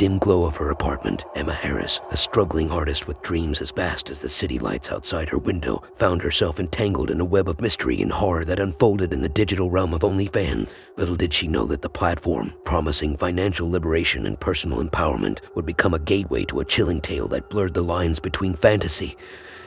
dim glow of her apartment, Emma Harris, a struggling artist with dreams as vast as the city lights outside her window, found herself entangled in a web of mystery and horror that unfolded in the digital realm of OnlyFans. Little did she know that the platform, promising financial liberation and personal empowerment, would become a gateway to a chilling tale that blurred the lines between fantasy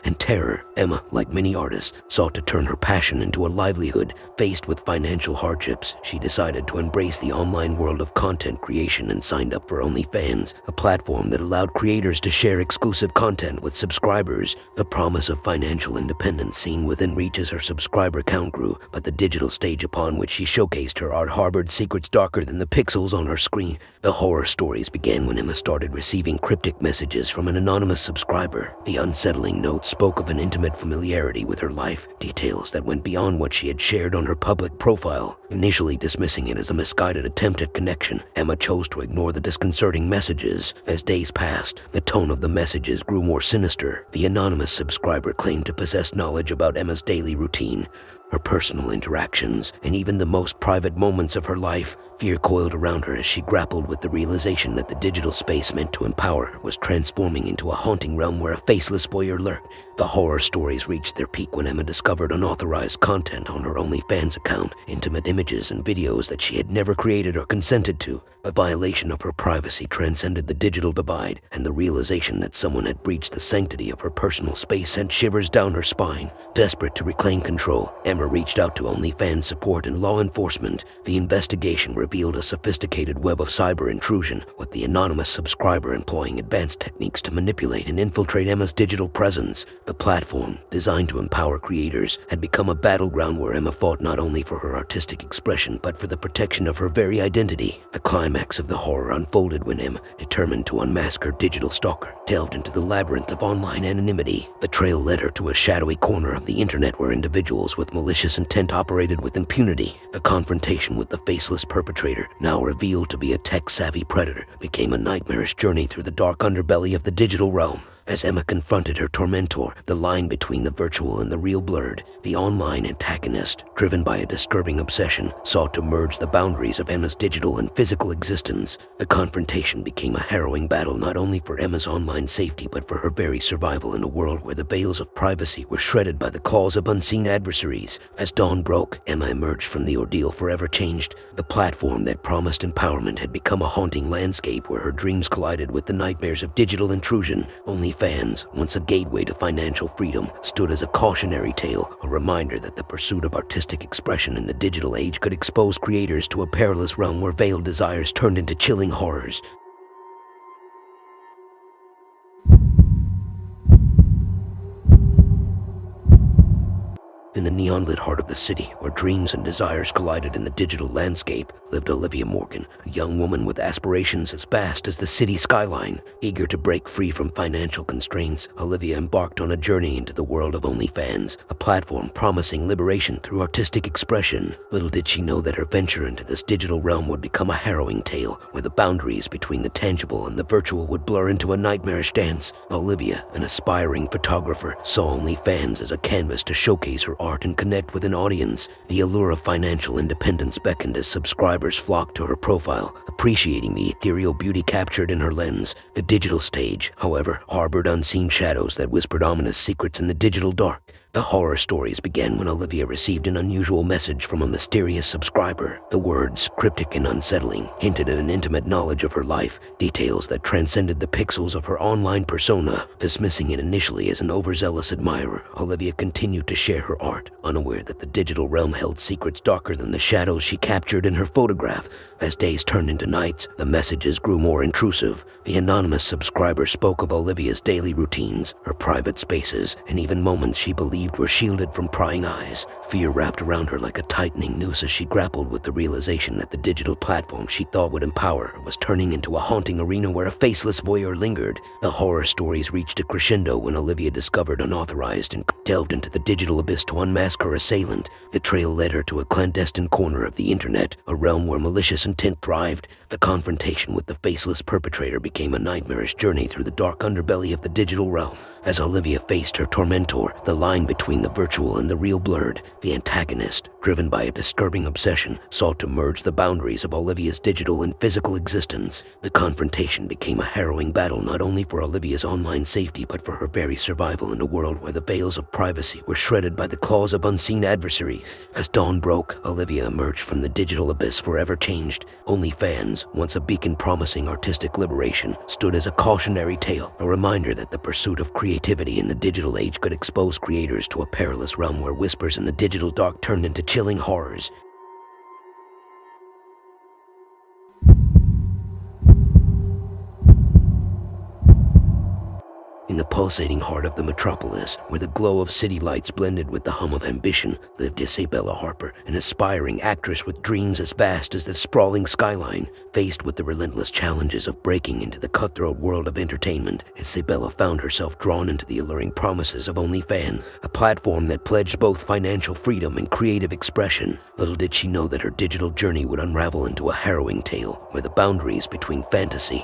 and terror. Emma, like many artists, sought to turn her passion into a livelihood. Faced with financial hardships, she decided to embrace the online world of content creation and signed up for OnlyFans, a platform that allowed creators to share exclusive content with subscribers. The promise of financial independence seen within reach as her subscriber count grew, but the digital stage upon which she showcased her art harbored secrets darker than the pixels on her screen. The horror stories began when Emma started receiving cryptic messages from an anonymous subscriber. The unsettling notes spoke of an intimate familiarity with her life, details that went beyond what she had shared on her public profile. Initially dismissing it as a misguided attempt at connection, Emma chose to ignore the disconcerting messages. As days passed, the tone of the messages grew more sinister. The anonymous subscriber claimed to possess knowledge about Emma's daily routine, her personal interactions, and even the most private moments of her life. Fear coiled around her as she grappled with the realization that the digital space meant to empower her was transforming into a haunting realm where a faceless voyeur lurked. The horror stories reached their peak when Emma discovered unauthorized content on her OnlyFans account, intimate images and videos that she had never created or consented to. A violation of her privacy transcended the digital divide, and the realization that someone had breached the sanctity of her personal space sent shivers down her spine. Desperate to reclaim control, Emma reached out to OnlyFans support and law enforcement. The investigation revealed a sophisticated web of cyber intrusion, with the anonymous subscriber employing advanced techniques to manipulate and infiltrate Emma's digital presence. The platform, designed to empower creators, had become a battleground where Emma fought not only for her artistic expression but for the protection of her very identity. The climax of the horror unfolded when Emma, determined to unmask her digital stalker, delved into the labyrinth of online anonymity. The trail led her to a shadowy corner of the internet where individuals with malicious intent operated with impunity. The confrontation with the faceless perpetrator, now revealed to be a tech-savvy predator, became a nightmarish journey through the dark underbelly of the digital realm. As Emma confronted her tormentor, the line between the virtual and the real blurred. The online antagonist, driven by a disturbing obsession, sought to merge the boundaries of Emma's digital and physical existence. The confrontation became a harrowing battle not only for Emma's online safety but for her very survival in a world where the veils of privacy were shredded by the claws of unseen adversaries. As dawn broke, Emma emerged from the ordeal forever changed. The platform that promised empowerment had become a haunting landscape where her dreams collided with the nightmares of digital intrusion. OnlyFans, once a gateway to financial freedom, stood as a cautionary tale, a reminder that the pursuit of artistic expression in the digital age could expose creators to a perilous realm where veiled desires turned into chilling horrors. In the neon-lit heart of the city, where dreams and desires collided in the digital landscape, lived Olivia Morgan, a young woman with aspirations as vast as the city skyline. Eager to break free from financial constraints, Olivia embarked on a journey into the world of OnlyFans, a platform promising liberation through artistic expression. Little did she know that her venture into this digital realm would become a harrowing tale, where the boundaries between the tangible and the virtual would blur into a nightmarish dance. Olivia, an aspiring photographer, saw OnlyFans as a canvas to showcase her art and connect with an audience. The allure of financial independence beckoned as subscribers flocked to her profile, appreciating the ethereal beauty captured in her lens. The digital stage, however, harbored unseen shadows that whispered ominous secrets in the digital dark. The horror stories began when Olivia received an unusual message from a mysterious subscriber. The words, cryptic and unsettling, hinted at an intimate knowledge of her life, details that transcended the pixels of her online persona. Dismissing it initially as an overzealous admirer, Olivia continued to share her art, unaware that the digital realm held secrets darker than the shadows she captured in her photograph. As days turned into nights, the messages grew more intrusive. The anonymous subscriber spoke of Olivia's daily routines, her private spaces, and even moments she believed were shielded from prying eyes. Fear wrapped around her like a tightening noose as she grappled with the realization that the digital platform she thought would empower her was turning into a haunting arena where a faceless voyeur lingered. The horror stories reached a crescendo when Olivia discovered unauthorized and delved into the digital abyss to unmask her assailant. The trail led her to a clandestine corner of the internet, a realm where malicious intent thrived. The confrontation with the faceless perpetrator became a nightmarish journey through the dark underbelly of the digital realm. As Olivia faced her tormentor, the line between the virtual and the real blurred. The antagonist, driven by a disturbing obsession, sought to merge the boundaries of Olivia's digital and physical existence. The confrontation became a harrowing battle not only for Olivia's online safety but for her very survival in a world where the veils of privacy were shredded by the claws of unseen adversaries. As dawn broke, Olivia emerged from the digital abyss forever changed. OnlyFans, once a beacon promising artistic liberation, stood as a cautionary tale, a reminder that the pursuit of creativity in the digital age could expose creators to a perilous realm where whispers in the digital dark turned into chilling horrors. In the pulsating heart of the metropolis, where the glow of city lights blended with the hum of ambition, lived Isabella Harper, an aspiring actress with dreams as vast as the sprawling skyline. Faced with the relentless challenges of breaking into the cutthroat world of entertainment, Isabella found herself drawn into the alluring promises of OnlyFans, a platform that pledged both financial freedom and creative expression. Little did she know that her digital journey would unravel into a harrowing tale, where the boundaries between fantasy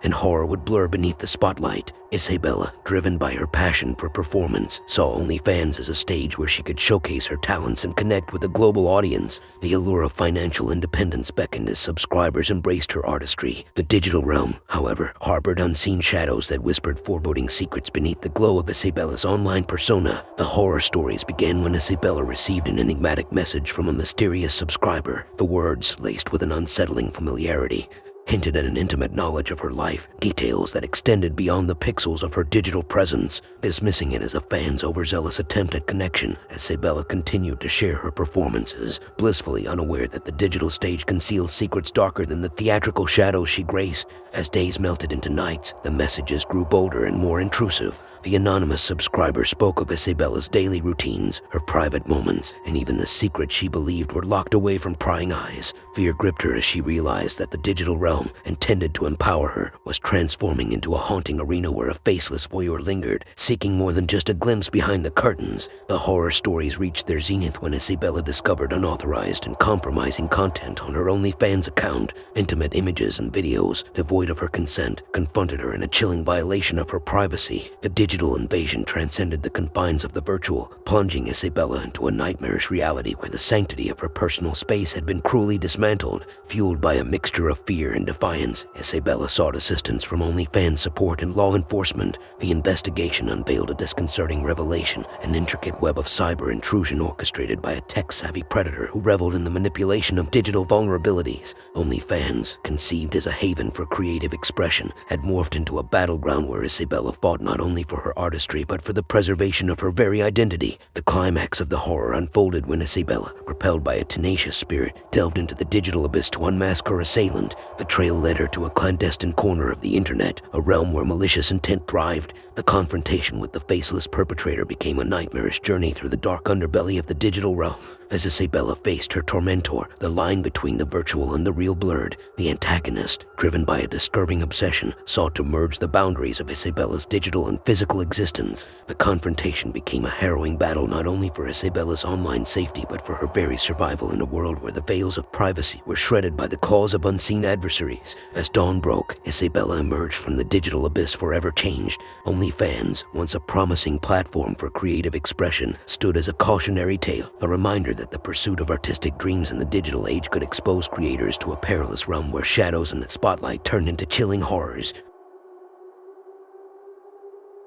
and horror would blur beneath the spotlight. Isabella, driven by her passion for performance, saw OnlyFans as a stage where she could showcase her talents and connect with a global audience. The allure of financial independence beckoned as subscribers embraced her artistry. The digital realm, however, harbored unseen shadows that whispered foreboding secrets beneath the glow of Isabella's online persona. The horror stories began when Isabella received an enigmatic message from a mysterious subscriber. The words, laced with an unsettling familiarity, hinted at an intimate knowledge of her life, details that extended beyond the pixels of her digital presence. Dismissing it as a fan's overzealous attempt at connection, Isabella continued to share her performances, blissfully unaware that the digital stage concealed secrets darker than the theatrical shadows she graced. As days melted into nights, the messages grew bolder and more intrusive. The anonymous subscriber spoke of Isabella's daily routines, her private moments, and even the secrets she believed were locked away from prying eyes. Fear gripped her as she realized that the digital realm, intended to empower her, was transforming into a haunting arena where a faceless voyeur lingered, seeking more than just a glimpse behind the curtains. The horror stories reached their zenith when Isabella discovered unauthorized and compromising content on her OnlyFans account. Intimate images and videos, devoid of her consent, confronted her in a chilling violation of her privacy. The digital invasion transcended the confines of the virtual, plunging Isabella into a nightmarish reality where the sanctity of her personal space had been cruelly dismantled. Fueled by a mixture of fear and defiance, Isabella sought assistance from OnlyFans support and law enforcement. The investigation unveiled a disconcerting revelation, an intricate web of cyber intrusion orchestrated by a tech-savvy predator who reveled in the manipulation of digital vulnerabilities. OnlyFans, conceived as a haven for creative expression, had morphed into a battleground where Isabella fought not only for her artistry but for the preservation of her very identity. The climax of the horror unfolded when Isabella, propelled by a tenacious spirit, delved into the digital abyss to unmask her assailant. The trail led her to a clandestine corner of the internet, a realm where malicious intent thrived. The confrontation with the faceless perpetrator became a nightmarish journey through the dark underbelly of the digital realm. As Isabella faced her tormentor, the line between the virtual and the real blurred. The antagonist, driven by a disturbing obsession, sought to merge the boundaries of Isabella's digital and physical existence. The confrontation became a harrowing battle not only for Isabella's online safety but for her very survival in a world where the veils of privacy were shredded by the claws of unseen adversaries. As dawn broke, Isabella emerged from the digital abyss forever changed. OnlyFans, once a promising platform for creative expression, stood as a cautionary tale, a reminder that the pursuit of artistic dreams in the digital age could expose creators to a perilous realm where shadows in the spotlight turned into chilling horrors.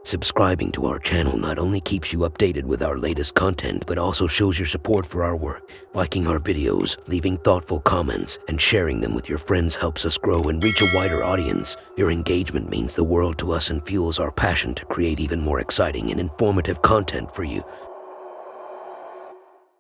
Subscribing to our channel not only keeps you updated with our latest content, but also shows your support for our work. Liking our videos, leaving thoughtful comments, and sharing them with your friends helps us grow and reach a wider audience. Your engagement means the world to us and fuels our passion to create even more exciting and informative content for you.